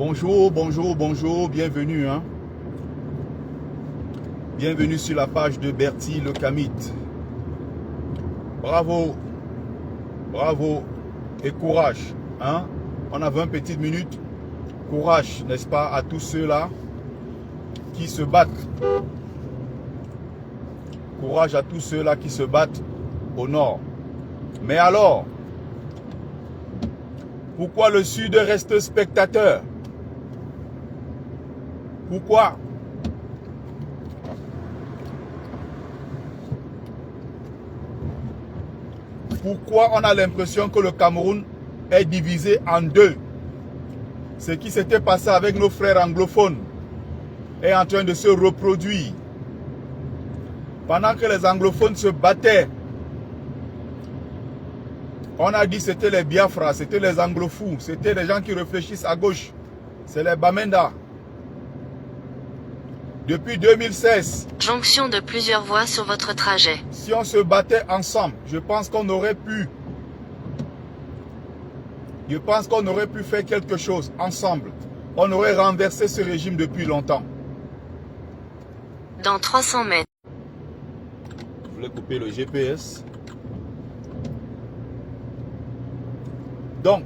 Bonjour, bonjour, bonjour, bienvenue. Bienvenue sur la page de Bertie le Kamit. Bravo, bravo et courage. On a 20 petites minutes. Courage, n'est-ce pas, à tous ceux-là qui se battent. Courage à tous ceux-là qui se battent au nord. Mais alors, pourquoi le Sud reste spectateur? Pourquoi? Pourquoi on a l'impression que le Cameroun est divisé en deux? Ce qui s'était passé avec nos frères anglophones est en train de se reproduire. Pendant que les anglophones se battaient, on a dit que c'était les Biafra, c'était les anglofous, c'était les gens qui réfléchissent à gauche. C'est les Bamenda. Depuis 2016, jonction de plusieurs voies sur votre trajet. Si on se battait ensemble, je pense qu'on aurait pu. Je pense qu'on aurait pu faire quelque chose ensemble. On aurait renversé ce régime depuis longtemps. Dans 300 mètres. Je voulais couper le GPS. Donc,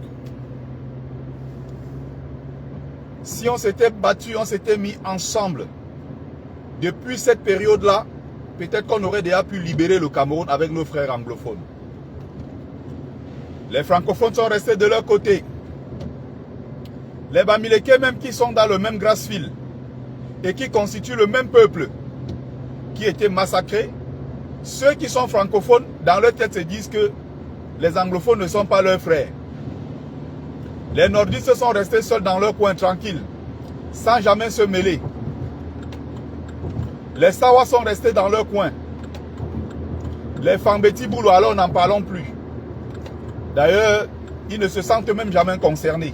si on s'était battu, on s'était mis ensemble, depuis cette période-là, peut-être qu'on aurait déjà pu libérer le Cameroun avec nos frères anglophones. Les francophones sont restés de leur côté. Les Bamileke même qui sont dans le même grasse-fil et qui constituent le même peuple qui était massacré, ceux qui sont francophones, dans leur tête se disent que les anglophones ne sont pas leurs frères. Les nordistes sont restés seuls dans leur coin tranquille, sans jamais se mêler. Les Sawa sont restés dans leur coin. Les Fambeti Boulou, alors n'en parlons plus. D'ailleurs, ils ne se sentent même jamais concernés.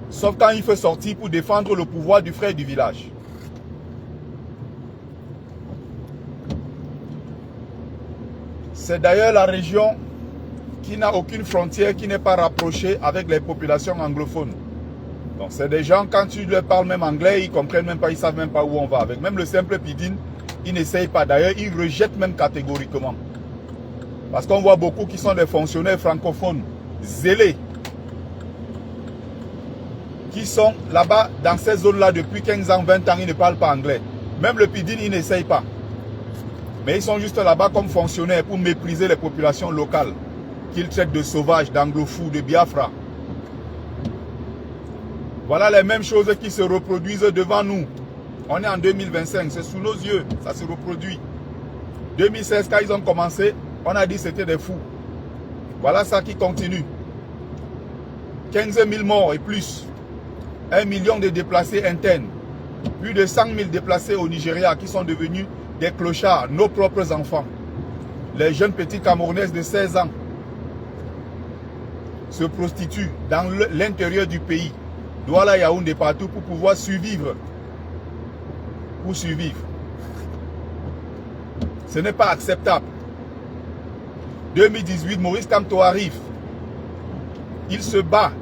Sauf quand il faut sortir pour défendre le pouvoir du frère du village. C'est d'ailleurs la région qui n'a aucune frontière, qui n'est pas rapprochée avec les populations anglophones. Donc c'est des gens, quand tu leur parles même anglais, ils ne comprennent même pas, ils ne savent même pas où on va avec. Même le simple pidine, ils n'essayent pas. D'ailleurs, ils rejettent même catégoriquement. Parce qu'on voit beaucoup qui sont des fonctionnaires francophones, zélés, qui sont là-bas, dans ces zones-là, depuis 15 ans, 20 ans, ils ne parlent pas anglais. Même le pidine, ils n'essayent pas. Mais ils sont juste là-bas comme fonctionnaires pour mépriser les populations locales, qu'ils traitent de sauvages, d'anglofous, de Biafra. Voilà les mêmes choses qui se reproduisent devant nous. On est en 2025, c'est sous nos yeux, ça se reproduit. 2016, quand ils ont commencé, on a dit que c'était des fous. Voilà ça qui continue. 15 000 morts et plus. 1 million de déplacés internes. Plus de 100 000 déplacés au Nigeria qui sont devenus des clochards, nos propres enfants. Les jeunes petits Camerounaises de 16 ans se prostituent dans l'intérieur du pays. Douala, Yaoundé, partout pour pouvoir survivre. Pour survivre. Ce n'est pas acceptable. 2018, Maurice Kamto arrive. Il se bat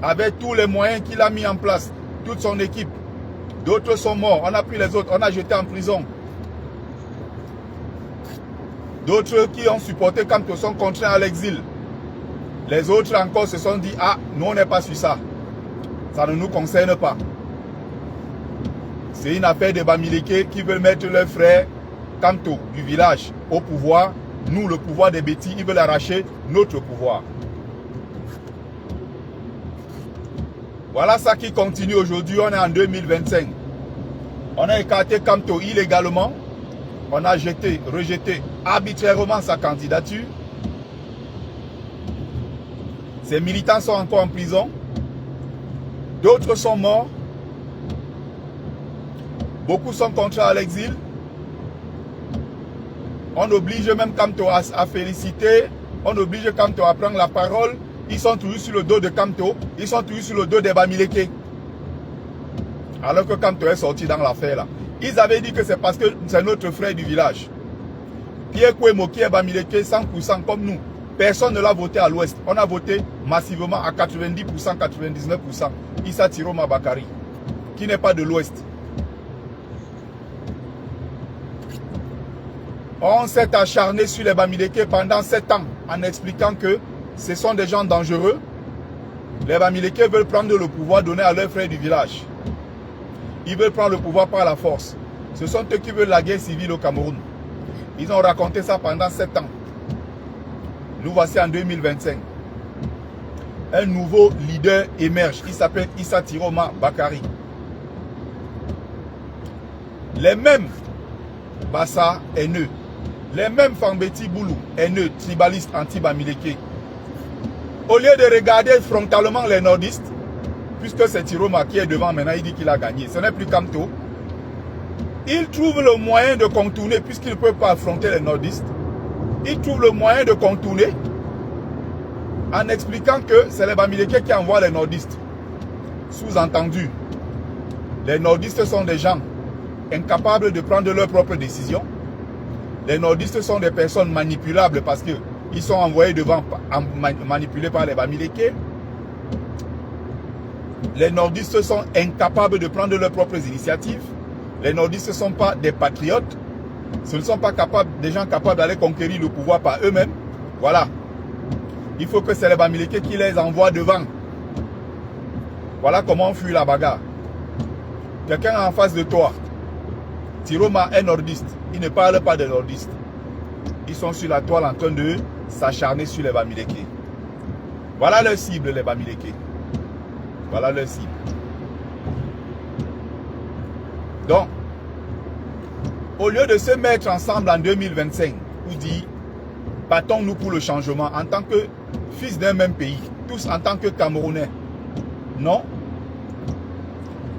avec tous les moyens qu'il a mis en place. Toute son équipe. D'autres sont morts. On a pris les autres. On a jeté en prison. D'autres qui ont supporté Kamto sont contraints à l'exil. Les autres encore se sont dit, ah, nous on n'est pas sur ça. Ça ne nous concerne pas. C'est une affaire de Bamileke qui veulent mettre leur frère Kamto du village au pouvoir. Nous, le pouvoir des bêtis, ils veulent arracher notre pouvoir. Voilà ça qui continue aujourd'hui. On est en 2025. On a écarté Kamto illégalement. On a rejeté arbitrairement sa candidature. Ses militants sont encore en prison. D'autres sont morts. Beaucoup sont contraints à l'exil. On oblige même Kamto à féliciter. On oblige Kamto à prendre la parole. Ils sont toujours sur le dos de Kamto. Ils sont toujours sur le dos des Bamileke. Alors que Kamto est sorti dans l'affaire là. Ils avaient dit que c'est parce que c'est notre frère du village. Pierre Kouemo qui est Bamileke 100% comme nous. Personne ne l'a voté à l'ouest. On a voté massivement à 90%, 99%. Issa Tiroma Bakari, qui n'est pas de l'ouest. On s'est acharné sur les Bamileke pendant 7 ans en expliquant que ce sont des gens dangereux. Les Bamileke veulent prendre le pouvoir donné à leurs frères du village. Ils veulent prendre le pouvoir par la force. Ce sont eux qui veulent la guerre civile au Cameroun. Ils ont raconté ça pendant 7 ans. Nous voici en 2025. Un nouveau leader émerge. Il s'appelle Issa Tiroma Bakari. Les mêmes Bassa haineux. Les mêmes Fambeti Boulou haineux, tribalistes anti-Bamileke. Au lieu de regarder frontalement les nordistes, puisque c'est Tiroma qui est devant maintenant, il dit qu'il a gagné. Ce n'est plus Kamto. Il trouve le moyen de contourner, puisqu'il ne peut pas affronter les nordistes. Il trouve le moyen de contourner en expliquant que c'est les Bamileke qui envoient les nordistes. Sous-entendu, les nordistes sont des gens incapables de prendre leurs propres décisions. Les nordistes sont des personnes manipulables parce qu'ils sont envoyés devant, manipulés par les Bamileke. Les nordistes sont incapables de prendre leurs propres initiatives. Les nordistes ne sont pas des patriotes. Ce ne sont pas des gens capables d'aller conquérir le pouvoir par eux-mêmes. Voilà. Il faut que c'est les Bamileke qui les envoient devant. Voilà comment on fuit la bagarre. Quelqu'un en face de toi. Tiroma est nordiste. Il ne parle pas des nordistes. Ils sont sur la toile en train de s'acharner sur les Bamileke. Voilà leur cible, les Bamileke. Voilà leur cible. Donc, au lieu de se mettre ensemble en 2025 pour dire, battons-nous pour le changement en tant que fils d'un même pays, tous en tant que Camerounais. Non.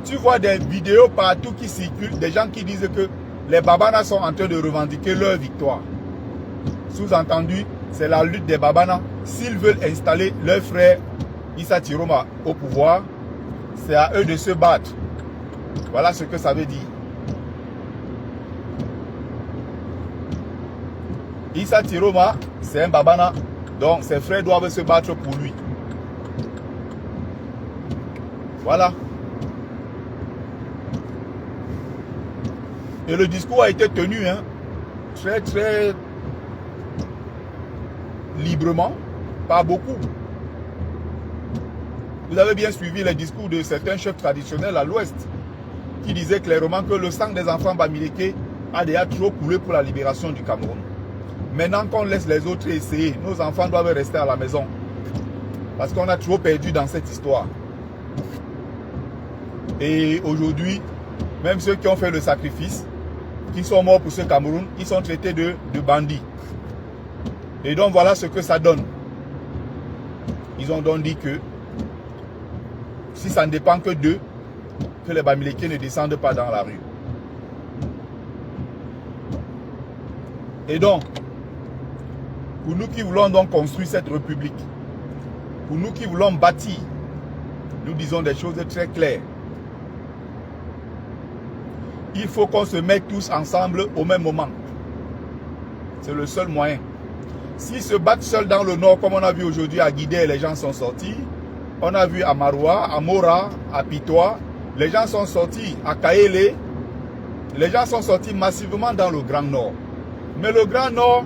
Tu vois des vidéos partout qui circulent, des gens qui disent que les Babana sont en train de revendiquer leur victoire. Sous-entendu, c'est la lutte des Babana. S'ils veulent installer leur frère Issa Tiroma au pouvoir, c'est à eux de se battre. Voilà ce que ça veut dire. Issa Tiroma, c'est un Babana, donc ses frères doivent se battre pour lui. Voilà. Et le discours a été tenu très librement, pas beaucoup. Vous avez bien suivi les discours de certains chefs traditionnels à l'ouest qui disaient clairement que le sang des enfants Bamileke a déjà trop coulé pour la libération du Cameroun. Maintenant qu'on laisse les autres essayer, nos enfants doivent rester à la maison. Parce qu'on a trop perdu dans cette histoire. Et aujourd'hui, même ceux qui ont fait le sacrifice, qui sont morts pour ce Cameroun, ils sont traités de bandits. Et donc voilà ce que ça donne. Ils ont donc dit que si ça ne dépend que d'eux, que les Bamileke ne descendent pas dans la rue. Et donc, pour nous qui voulons donc construire cette république, pour nous qui voulons bâtir, nous disons des choses très claires. Il faut qu'on se mette tous ensemble au même moment. C'est le seul moyen. S'ils se battent seuls dans le nord, comme on a vu aujourd'hui à Guidé, les gens sont sortis. On a vu à Maroua, à Mora, à Pitois, les gens sont sortis à Kaélé. Les gens sont sortis massivement dans le Grand Nord. Mais le Grand Nord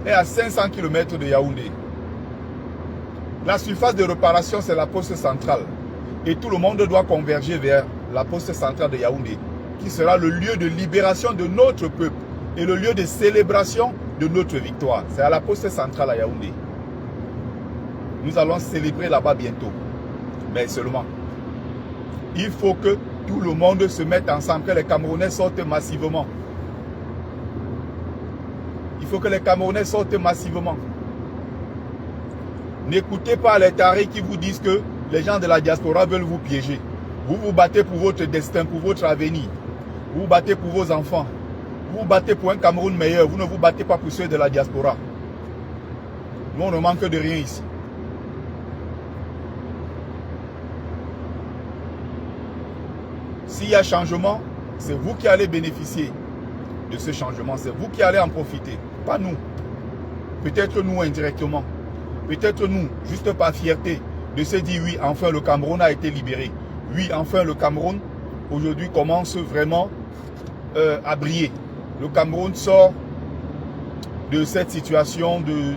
est à 500 km de Yaoundé. La surface de réparation, c'est la poste centrale. Et tout le monde doit converger vers la poste centrale de Yaoundé, qui sera le lieu de libération de notre peuple et le lieu de célébration de notre victoire. C'est à la poste centrale à Yaoundé. Nous allons célébrer là-bas bientôt. Mais seulement, il faut que tout le monde se mette ensemble, que les Camerounais sortent massivement. Il faut que les Camerounais sortent massivement. N'écoutez pas les tarés qui vous disent que les gens de la diaspora veulent vous piéger. Vous vous battez pour votre destin, pour votre avenir. Vous vous battez pour vos enfants. Vous vous battez pour un Cameroun meilleur. Vous ne vous battez pas pour ceux de la diaspora. Nous, on ne manque de rien ici. S'il y a changement, c'est vous qui allez bénéficier de ce changement. C'est vous qui allez en profiter. Pas nous. Peut-être nous indirectement. peut-être nous, juste par fierté, de se dire oui, enfin le Cameroun a été libéré. Oui, enfin le Cameroun, aujourd'hui, commence vraiment à briller. Le Cameroun sort de cette situation de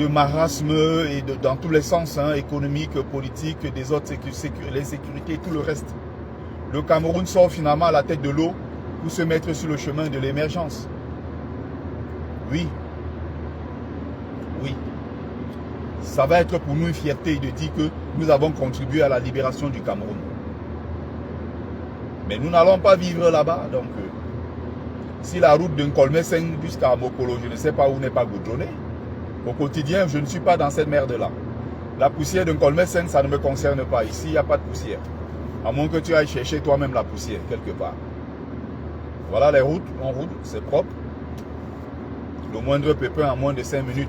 marasme et dans tous les sens, hein, économique, politique, des autres, l'insécurité et tout le reste. Le Cameroun sort finalement à la tête de l'eau pour se mettre sur le chemin de l'émergence. Oui. Oui. Ça va être pour nous une fierté de dire que nous avons contribué à la libération du Cameroun. Mais nous n'allons pas vivre là-bas. Donc, si la route de Nkolmeseng jusqu'à Mokolo, je ne sais pas où n'est pas goudronnée, au quotidien, je ne suis pas dans cette merde-là. La poussière de Nkolmeseng, ça ne me concerne pas. Ici, il n'y a pas de poussière. À moins que tu ailles chercher toi-même la poussière, quelque part. Voilà les routes, on roule, c'est propre. Le moindre pépin en moins de 5 minutes.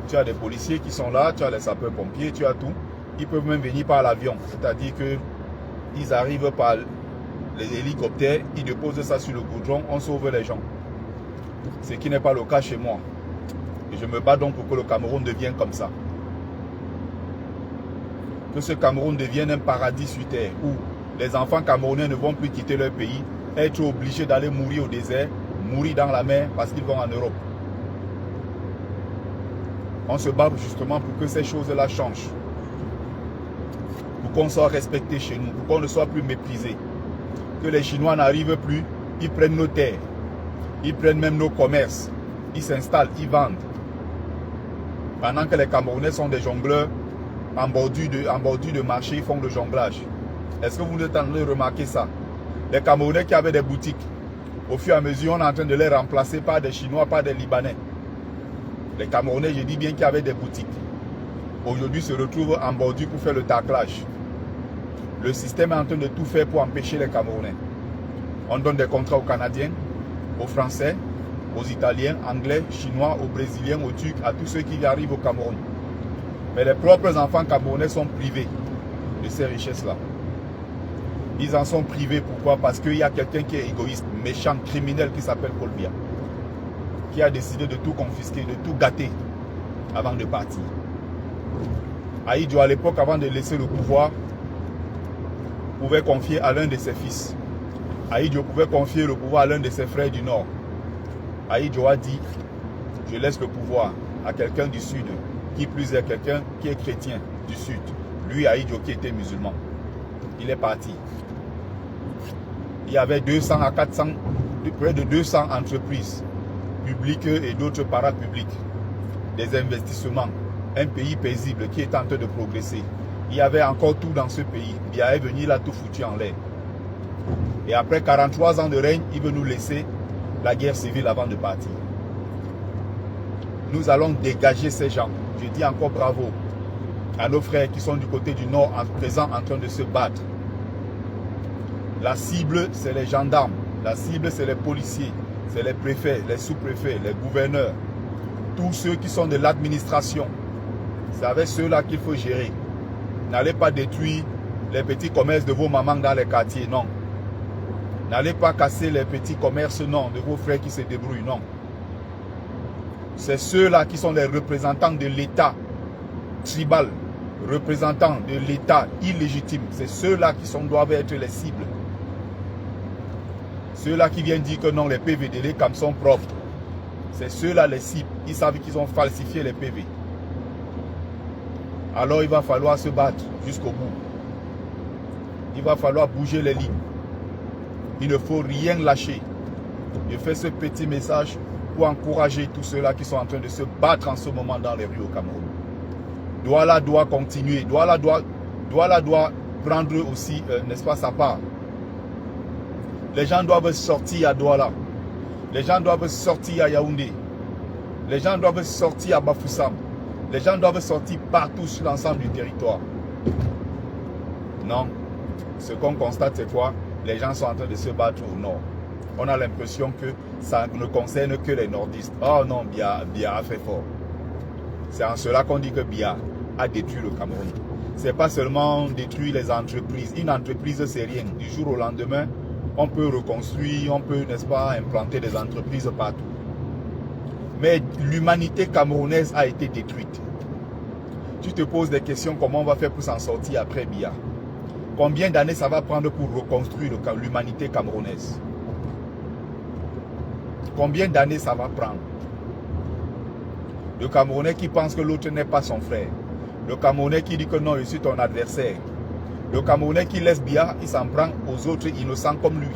Tu as des policiers qui sont là, tu as les sapeurs-pompiers, tu as tout. Ils peuvent même venir par l'avion. C'est-à-dire qu'ils arrivent par les hélicoptères, ils déposent ça sur le goudron, on sauve les gens. Ce qui n'est pas le cas chez moi. Et je me bats donc pour que le Cameroun devienne comme ça. Que ce Cameroun devienne un paradis sur terre où les enfants camerounais ne vont plus quitter leur pays, être obligés d'aller mourir au désert, mourir dans la mer parce qu'ils vont en Europe. On se bat justement pour que ces choses-là changent. Pour qu'on soit respecté chez nous, pour qu'on ne soit plus méprisé. Que les Chinois n'arrivent plus, ils prennent nos terres, ils prennent même nos commerces, ils s'installent, ils vendent. Pendant que les Camerounais sont des jongleurs, en bordure de marché, ils font le jonglage. Est-ce que vous êtes en train de remarquer ça? Les Camerounais qui avaient des boutiques, au fur et à mesure, on est en train de les remplacer par des Chinois, par des Libanais. Les Camerounais, je dis bien qu'il y avait des boutiques. Aujourd'hui, se retrouvent en bordure pour faire le taclage. Le système est en train de tout faire pour empêcher les Camerounais. On donne des contrats aux Canadiens, aux Français, aux Italiens, Anglais, Chinois, aux Brésiliens, aux Turcs, à tous ceux qui arrivent au Cameroun. Mais les propres enfants camerounais sont privés de ces richesses-là. Ils en sont privés, pourquoi? Parce qu'il y a quelqu'un qui est égoïste, méchant, criminel, qui s'appelle Paul Biya, qui a décidé de tout confisquer, de tout gâter avant de partir. Ahidjo, à l'époque, avant de laisser le pouvoir, pouvait confier à l'un de ses fils. Ahidjo pouvait confier le pouvoir à l'un de ses frères du Nord. Ahidjo a dit, je laisse le pouvoir à quelqu'un du Sud, qui plus est quelqu'un qui est chrétien du Sud. Lui, Ahidjo, qui était musulman. Il est parti. Il y avait 200 à 400, près de 200 entreprises publiques et d'autres parapubliques. Des investissements. Un pays paisible qui est en train de progresser. Il y avait encore tout dans ce pays. Biya est venu, il a tout foutu en l'air. Et après 43 ans de règne, il veut nous laisser la guerre civile avant de partir. Nous allons dégager ces gens. Je dis encore bravo à nos frères qui sont du côté du Nord, présents en train de se battre. La cible, c'est les gendarmes. La cible, c'est les policiers. C'est les préfets, les sous-préfets, les gouverneurs. Tous ceux qui sont de l'administration. C'est avec ceux-là qu'il faut gérer. N'allez pas détruire les petits commerces de vos mamans dans les quartiers, non. N'allez pas casser les petits commerces, non, de vos frères qui se débrouillent, non. C'est ceux-là qui sont les représentants de l'État tribal, représentants de l'État illégitime. C'est ceux-là qui doivent être les cibles. Ceux-là qui viennent dire que non, les PV de l'ECAM sont propres. C'est ceux-là les cibles. Ils savent qu'ils ont falsifié les PV. Alors il va falloir se battre jusqu'au bout. Il va falloir bouger les lignes. Il ne faut rien lâcher. Je fais ce petit message pour encourager tous ceux-là qui sont en train de se battre en ce moment dans les rues au Cameroun. Douala doit continuer. Douala doit prendre aussi, n'est-ce pas, sa part. Les gens doivent sortir à Douala. Les gens doivent sortir à Yaoundé. Les gens doivent sortir à Bafoussam. Les gens doivent sortir partout sur l'ensemble du territoire. Non. Ce qu'on constate, c'est quoi? Les gens sont en train de se battre au nord. On a l'impression que ça ne concerne que les nordistes. Oh non, Biya a fait fort. C'est en cela qu'on dit que Biya a détruit le Cameroun. Ce n'est pas seulement détruire les entreprises. Une entreprise, c'est rien. Du jour au lendemain, on peut reconstruire, on peut, n'est-ce pas, implanter des entreprises partout. Mais l'humanité camerounaise a été détruite. Tu te poses des questions, comment on va faire pour s'en sortir après Biya? Combien d'années ça va prendre pour reconstruire l'humanité camerounaise? Combien d'années ça va prendre? Le Camerounais qui pense que l'autre n'est pas son frère. Le Camerounais qui dit que non, je suis ton adversaire. Le Camerounais qui laisse Biya, il s'en prend aux autres innocents comme lui.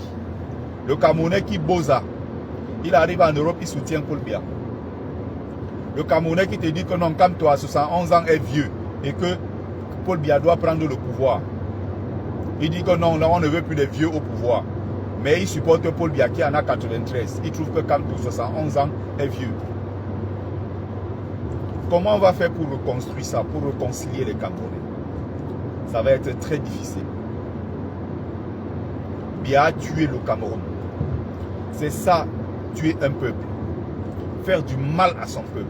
Le Camerounais qui bosa, il arrive en Europe, il soutient Paul Biya. Le Camerounais qui te dit que non, comme toi, 71 ans est vieux et que Paul Biya doit prendre le pouvoir. Il dit que non, là on ne veut plus des vieux au pouvoir. Mais il supporte Paul Biya qui en a 93. Il trouve que quand 71 ans est vieux. Comment on va faire pour reconstruire ça, pour réconcilier les Camerounais? Ça va être très difficile. Biya a tué le Cameroun. C'est ça, tuer un peuple. Faire du mal à son peuple.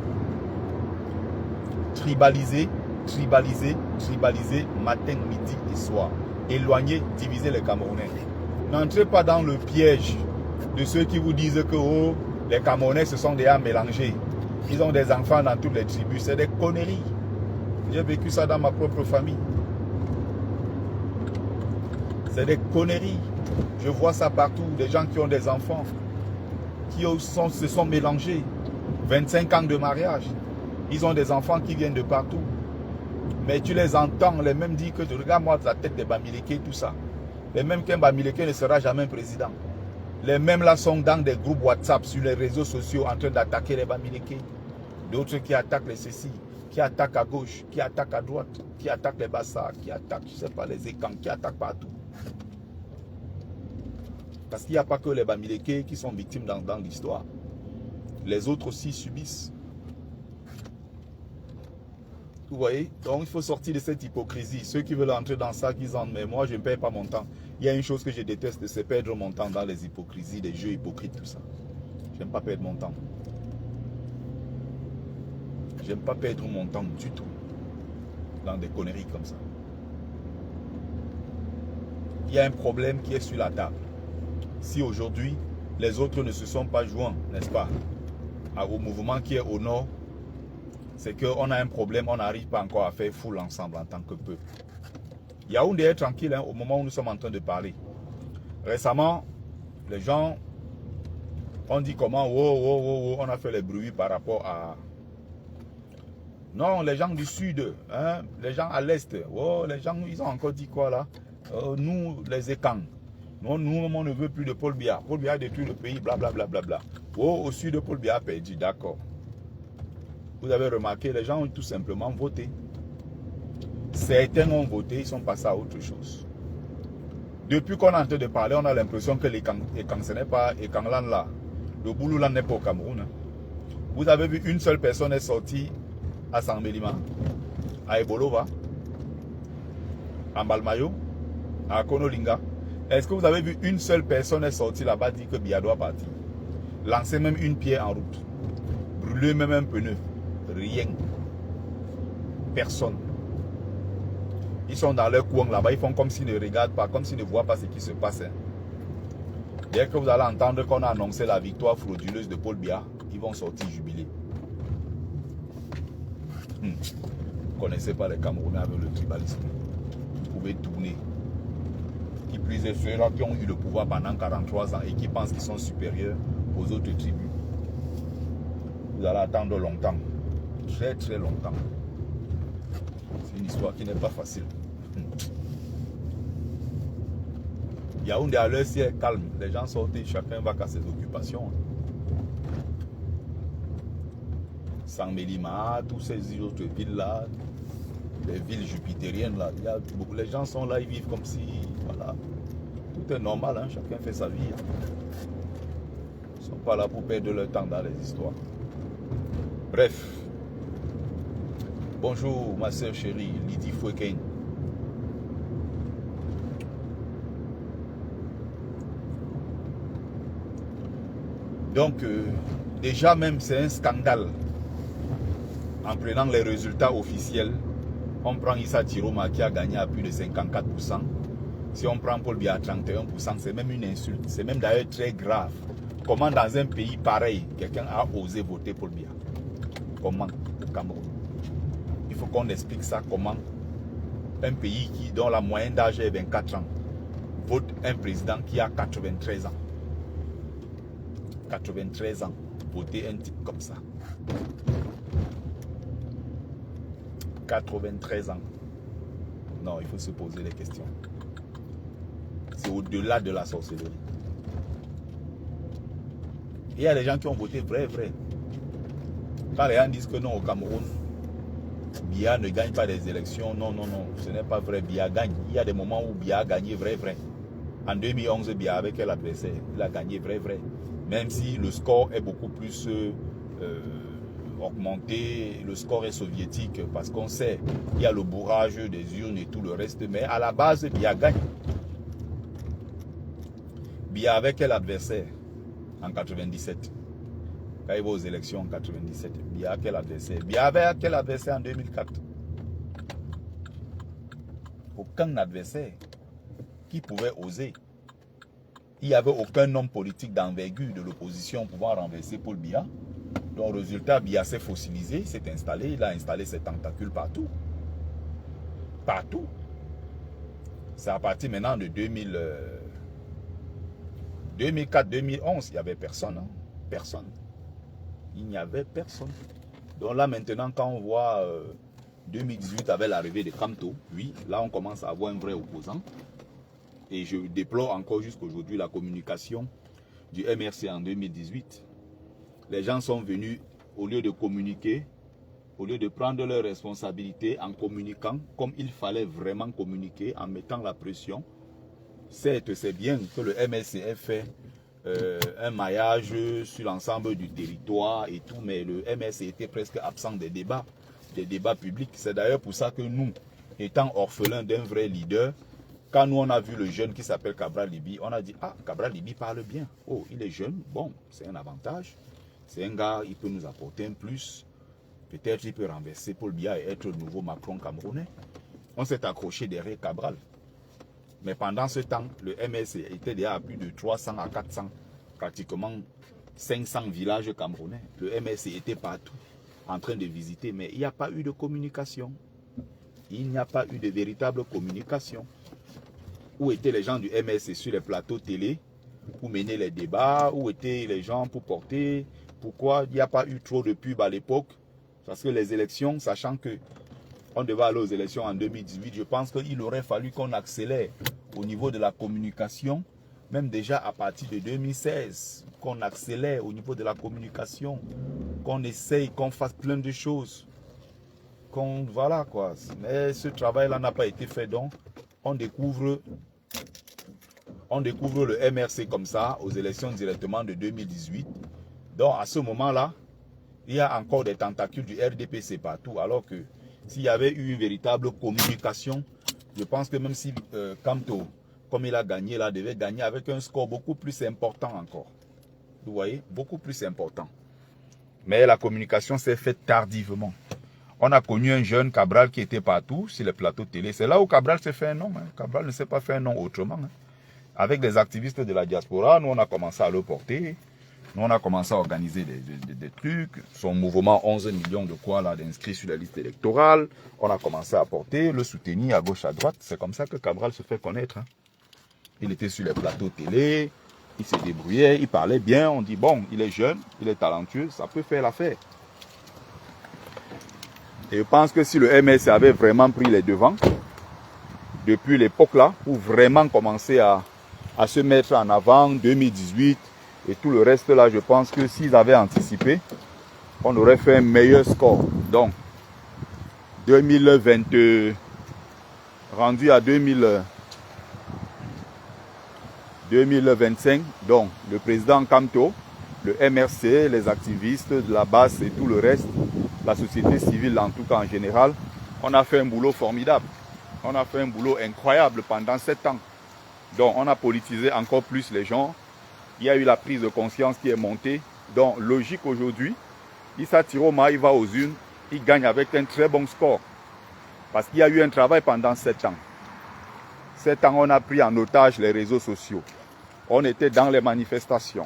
Tribaliser, tribaliser, tribaliser, matin, midi et soir. Éloigner, diviser les Camerounais. N'entrez pas dans le piège de ceux qui vous disent que oh, les Camerounais se sont déjà mélangés. Ils ont des enfants dans toutes les tribus. C'est des conneries. J'ai vécu ça dans ma propre famille. C'est des conneries. Je vois ça partout. Des gens qui ont des enfants, qui se sont mélangés. 25 ans de mariage. Ils ont des enfants qui viennent de partout. Mais tu les entends, les mêmes disent que regarde-moi la tête des Bamileke, tout ça. Les mêmes qu'un Bamileke ne sera jamais président. Les mêmes là sont dans des groupes WhatsApp sur les réseaux sociaux en train d'attaquer les Bamileke. D'autres qui attaquent les ceci, qui attaquent à gauche, qui attaquent à droite, qui attaquent les Bassards, qui attaquent, je sais pas, les Ekans, qui attaquent partout. Parce qu'il n'y a pas que les Bamileke qui sont victimes dans l'histoire. Les autres aussi subissent. Vous voyez? Donc il faut sortir de cette hypocrisie. Ceux qui veulent entrer dans ça, qu'ils entrent. Mais moi, je ne paye pas mon temps. Il y a une chose que je déteste, c'est perdre mon temps dans les hypocrisies, des jeux hypocrites, tout ça. Je n'aime pas perdre mon temps. J'aime pas perdre mon temps du tout dans des conneries comme ça. Il y a un problème qui est sur la table. Si aujourd'hui, les autres ne se sont pas joints, n'est-ce pas, au mouvement qui est au nord, c'est qu'on a un problème, on n'arrive pas encore à faire foule ensemble en tant que peuple. Yaoundé est tranquille au moment où nous sommes en train de parler. Récemment, les gens ont dit comment, on a fait les bruits par rapport à... Non, les gens du sud, hein, les gens à l'est, les gens, ils ont encore dit quoi là? Nous, les Ekans, nous, on ne veut plus de Paul Biya. Paul Biya a détruit le pays, blablabla. Au sud, Paul Biya a perdu, d'accord. Vous avez remarqué, les gens ont tout simplement voté. Certains ont voté, ils sont passés à autre chose. Depuis qu'on est en train de parler, on a l'impression que les Ekans, ce n'est pas Ekanlan là. Le Bouloulan n'est pas au Cameroun. Hein. Vous avez vu une seule personne est sortie à Sambelima, à Ebolova, à Balmayo, à Konolinga. Est-ce que vous avez vu une seule personne est sortie là-bas dire que Biya doit partir? Lancer même une pierre en route. Brûler même un pneu. Rien. Personne. Ils sont dans leur coin là-bas, ils font comme s'ils ne regardent pas, comme s'ils ne voient pas ce qui se passe. Hein. Dès que vous allez entendre qu'on a annoncé la victoire frauduleuse de Paul Biya, ils vont sortir jubiler. Vous ne connaissez pas les Camerounais avec le tribalisme. Vous pouvez tourner. Qui plus est ceux-là qui ont eu le pouvoir pendant 43 ans et qui pensent qu'ils sont supérieurs aux autres tribus. Vous allez attendre longtemps. Très très longtemps. C'est une histoire qui n'est pas facile. Yaoundé à l'heure, c'est calme. Les gens sortent, chacun va à ses occupations. Sambelima, toutes ces autres villes-là, les villes jupitériennes, là, il y a beaucoup, les gens sont là, ils vivent comme si, voilà, tout est normal, hein, chacun fait sa vie. Hein. Ils ne sont pas là pour perdre leur temps dans les histoires. Bref. Bonjour ma soeur chérie, Lydie Fouéken. Donc, déjà même c'est un scandale. En prenant les résultats officiels, on prend Issa Tiroma qui a gagné à plus de 54%. Si on prend Paul Biya à 31%, c'est même une insulte. C'est même d'ailleurs très grave comment dans un pays pareil, quelqu'un a osé voter pour Biya? Comment au Cameroun? Il faut qu'on explique ça comment un pays dont la moyenne d'âge est 24 ans vote un président qui a 93 ans. 93 ans, voter un type comme ça. 93 ans. Non, il faut se poser des questions. C'est au-delà de la sorcellerie. Il y a des gens qui ont voté vrai. Quand les gens disent que non, au Cameroun, Biya ne gagne pas des élections, non, ce n'est pas vrai, Biya gagne. Il y a des moments où Biya a gagné vrai. En 2011, Biya avec quel adversaire? Il a gagné vrai. Même si le score est beaucoup plus augmenté, le score est soviétique, parce qu'on sait qu'il y a le bourrage des urnes et tout le reste, mais à la base, Biya gagne. Biya avec quel adversaire? En 97. Quand il va aux élections en 97, Biya quel adversaire? Biya avait quel adversaire en 2004? Aucun adversaire qui pouvait oser. Il n'y avait aucun homme politique d'envergure de l'opposition pouvant renverser Paul Biya. Donc, résultat, Biya s'est fossilisé, il s'est installé, il a installé ses tentacules partout. Partout. C'est à partir maintenant de 2004-2011, il n'y avait personne. Personne. Il n'y avait personne. Donc là, maintenant, quand on voit 2018 avec l'arrivée de Kamto, oui, là, on commence à avoir un vrai opposant. Et je déplore encore jusqu'aujourd'hui la communication du MRC en 2018. Les gens sont venus, au lieu de communiquer, au lieu de prendre leurs responsabilités en communiquant, comme il fallait vraiment communiquer, en mettant la pression. Certes, c'est bien que le MRC ait fait un maillage sur l'ensemble du territoire et tout, mais le MRC était presque absent des débats publics. C'est d'ailleurs pour ça que nous, étant orphelins d'un vrai leader, quand nous on a vu le jeune qui s'appelle Cabral Libi, on a dit, ah, Cabral Libi parle bien. Oh, il est jeune, bon, c'est un avantage. C'est un gars, il peut nous apporter un plus. Peut-être il peut renverser Paul Biya et être le nouveau Macron camerounais. On s'est accroché derrière Cabral. Mais pendant ce temps, le MRC était déjà à plus de 300 à 400, pratiquement 500 villages camerounais. Le MRC était partout, en train de visiter, mais il n'y a pas eu de communication. Il n'y a pas eu de véritable communication. Où étaient les gens du MRC sur les plateaux télé pour mener les débats? Où étaient les gens pour porter? Pourquoi il n'y a pas eu trop de pub à l'époque? Parce que les élections, sachant que on devait aller aux élections en 2018, je pense qu'il aurait fallu qu'on accélère au niveau de la communication, même déjà à partir de 2016, qu'on accélère au niveau de la communication, qu'on essaye, qu'on fasse plein de choses. Voilà quoi. Mais ce travail-là n'a pas été fait, donc on découvre le MRC comme ça aux élections directement de 2018. Donc à ce moment-là, il y a encore des tentacules du RDPC partout, alors que s'il y avait eu une véritable communication, je pense que même si Kamto, comme il a gagné là, devait gagner avec un score beaucoup plus important encore. Vous voyez, beaucoup plus important. Mais la communication s'est faite tardivement. On a connu un jeune Cabral qui était partout sur les plateaux télé. C'est là où Cabral s'est fait un nom. Cabral ne s'est pas fait un nom autrement. Avec des activistes de la diaspora, nous on a commencé à le porter. Nous, on a commencé à organiser des trucs. Son mouvement, 11 millions de quoi là d'inscrits sur la liste électorale. On a commencé à porter, le soutenir à gauche, à droite. C'est comme ça que Cabral se fait connaître. Il était sur les plateaux télé, il se débrouillait, il parlait bien. On dit, bon, il est jeune, il est talentueux, ça peut faire l'affaire. Et je pense que si le MS avait vraiment pris les devants, depuis l'époque là, pour vraiment commencer à se mettre en avant, 2018, et tout le reste là, je pense que s'ils avaient anticipé, on aurait fait un meilleur score. Donc, 2020, rendu à 2025, donc le président Kamto, le MRC, les activistes de la base et tout le reste, la société civile en tout cas en général, on a fait un boulot formidable. On a fait un boulot incroyable pendant 7 ans. Donc, on a politisé encore plus les gens. Il y a eu la prise de conscience qui est montée. Donc, logique aujourd'hui, Issa Tiroma, il va aux urnes, il gagne avec un très bon score. Parce qu'il y a eu un travail pendant 7 ans. 7 ans, on a pris en otage les réseaux sociaux. On était dans les manifestations.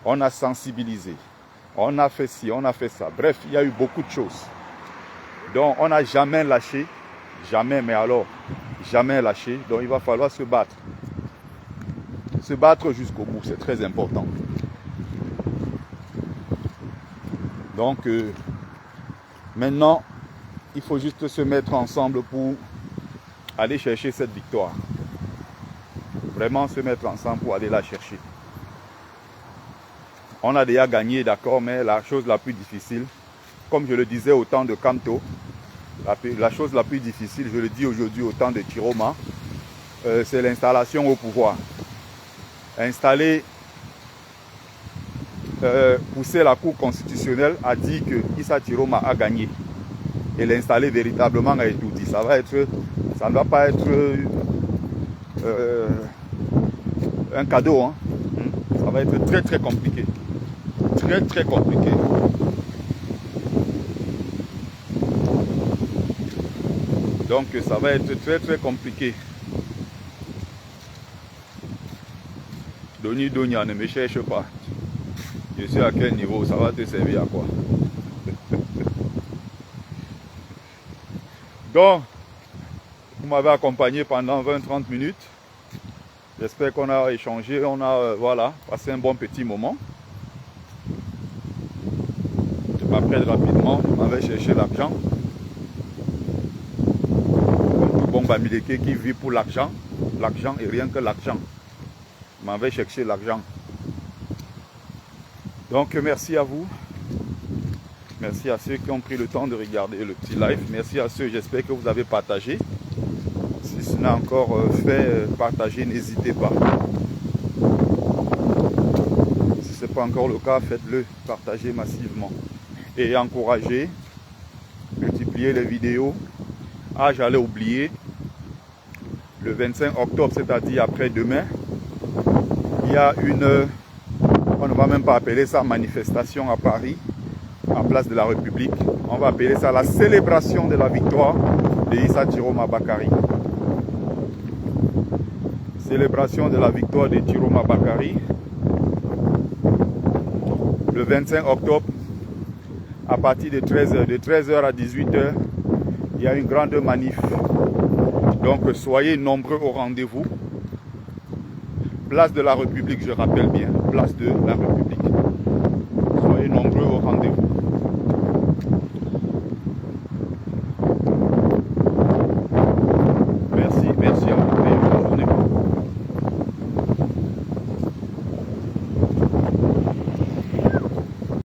On a sensibilisé. On a fait ci, on a fait ça. Bref, il y a eu beaucoup de choses. Donc, on n'a jamais lâché. Jamais, mais alors, jamais lâché. Donc, il va falloir se battre. Se battre jusqu'au bout, c'est très important. Donc, maintenant, il faut juste se mettre ensemble pour aller chercher cette victoire. Vraiment se mettre ensemble pour aller la chercher. On a déjà gagné, d'accord, mais la chose la plus difficile, comme je le disais au temps de Kanto, la chose la plus difficile, je le dis aujourd'hui au temps de Chiroma, c'est l'installation au pouvoir. Installer, pousser la Cour constitutionnelle à dire que Issa Chiroma a gagné. Et l'installer véritablement à Etoudi. Ça ne va pas être un cadeau. Hein. Ça va être très très compliqué. Très très compliqué. Donc ça va être très très compliqué. Doni Donia, ne me cherche pas. Je sais à quel niveau, ça va te servir à quoi. Donc, vous m'avez accompagné pendant 20-30 minutes. J'espère qu'on a échangé, on a voilà, passé un bon petit moment. Je m'appelle rapidement, je m'avais cherché l'argent. Comme tout bon Bamileke qui vit pour l'argent, l'argent et rien que l'argent. Je m'avais cherché l'argent. Donc merci à vous. Merci à ceux qui ont pris le temps de regarder le petit live. Merci à ceux, j'espère que vous avez partagé. Si ce n'est encore fait, partager, n'hésitez pas. Si ce n'est pas encore le cas, faites-le, partagez massivement. Et encouragez, multipliez les vidéos. Ah, j'allais oublier, le 25 octobre, c'est-à-dire après-demain, il y a une, on ne va même pas appeler ça manifestation à Paris, en place de la République. On va appeler ça la célébration de la victoire de Issa Chiroma Bakary. Célébration de la victoire de Chiroma Bakary. Le 25 octobre, à partir de 13h, de 13h à 18h, il y a une grande manif. Donc soyez nombreux au rendez-vous. Place de la République, je rappelle bien, place de la République.